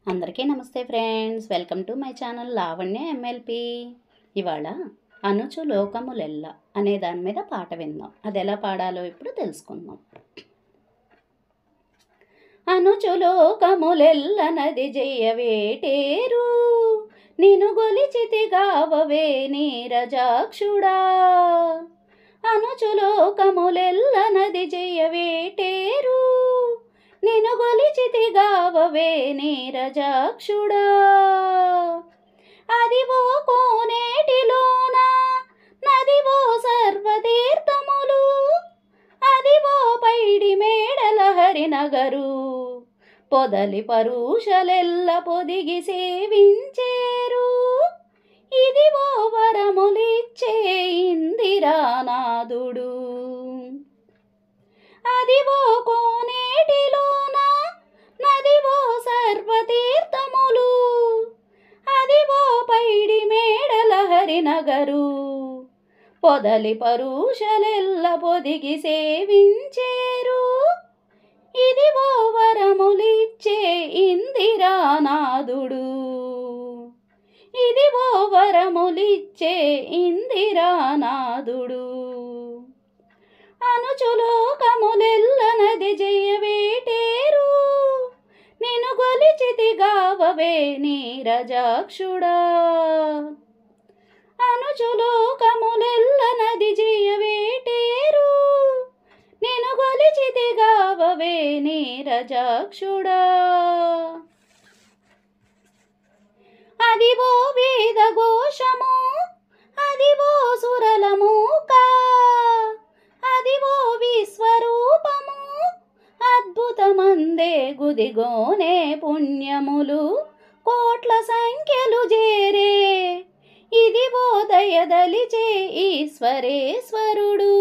అందరికీ నమస్తే friends, welcome to my channel Lavanya MLP. ఇవాళ అనుచు లోకములెల్ల అనే దాని మీద పాట విందాం. అది ఎలా పాడాలో ఇప్పుడు తెలుసుకుందాం. అనుచు లోకములెల్ల నది జయవేటేరు, నిను గొలిచితి గావవే నీరజాక్షుడా. అనుచు లోకములెల్ల నది జయవేటేరు, నిను గొలిచితి గావవే నీరజాక్షుడా. అదివో కోనేటిలోన నదివో సర్వతీర్థములు, అదివో పైడి మేడల హరినగరు, పొదలి పరుషలెల్ల పొదిగి సేవించేరు. ఇదివో వరములిచ్చే ఇందిరానాథుడు, అదివో కోనేటిలోన నదివో సర్వతీర్థములు, అదివో పైడి మేడల హరినగరు, పొదలి పరుషలెల్ల పొదిగి సేవించేరు. ఇదివో వరములిచ్చే ఇందిరానాథుడు, ఇదివో వరములిచ్చే ఇందిరానాథుడు. అనుచు లోకములెల్ల నది జయవేటేరు, నిను గొలిచితి గావవే నీరజాక్షుడా. అనుచు లోకములెల్ల నది జయవేటేరు, నిను గొలిచితి గావవే నీరజాక్షుడా. అదివో వేద ఘోషము, అదివో సురల మూక, అదివో విశ్వరూపము, అద్భుతమందే గుదిగోనే పుణ్యములు, కోట్ల సంఖ్యలు చేరే. ఇదివో దయదలిచే ఈశ్వరేశ్వరుడు,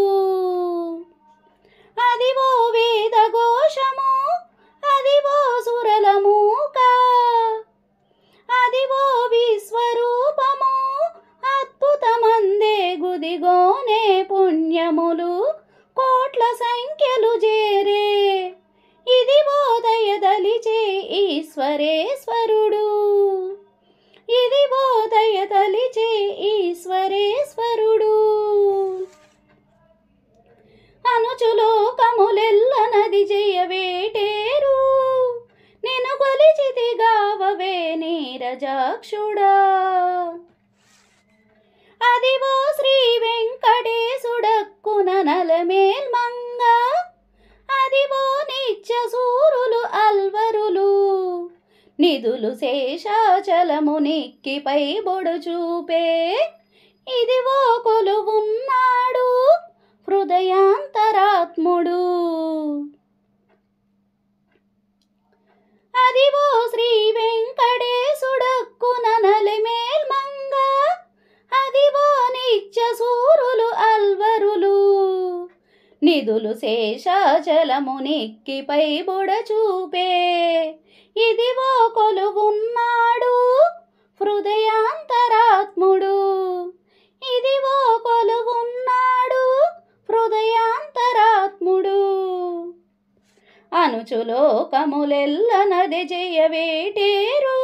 అదివో వేద ఘోషము, అదివో సురల మూక, అదివో విశ్వరూపము, అద్భుతమందే గుదిగోనే పుణ్యములు, కోట్ల సంఖ్యలు చేరే. ఇదివో దయదలిచే ఈశ్వరేశ్వరుడు, ఇదివో దయదలిచే ఈశ్వరేశ్వరుడు. అనుచు లోకములెల్ల నది జయవేటేరు, నిను గొలిచితి గావవే నీరజాక్షుడా. అదివో శ్రీ వెంకటేశుడక్కున నలమేల్మంగ, అదివో నిత్య సూరులు అల్వరులు, నిధులు శేషాచలము నిక్కిపై బొడు చూపే. ఇదివో కొలువున్నాడు హృదయాంతరాత్ముడు, అదివో శ్రీ వెంకటేశుడక్కున నలమేల్మంగ, అదివో నిత్య సూరులు అల్వరులు, నిధులు శేషాచలము నిక్కిపై బొడ చూపే. ఇదివో కొలువున్నాడు హృదయాంతరాత్ముడు, ఇదివో కొలువున్నాడు హృదయాంతరాత్ముడు. అనుచు లోకములెల్ల నది జయవేటేరు,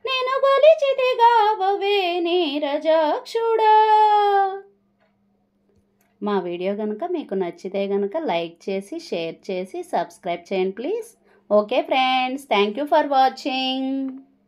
నిను గొలిచితి గావవే నీరజాక్షుడా. మా వీడియో కనుక మీకు నచ్చితే కనుక లైక్ చేసి, షేర్ చేసి, సబ్స్క్రైబ్ చేయండి please. Okay friends, thank you for watching.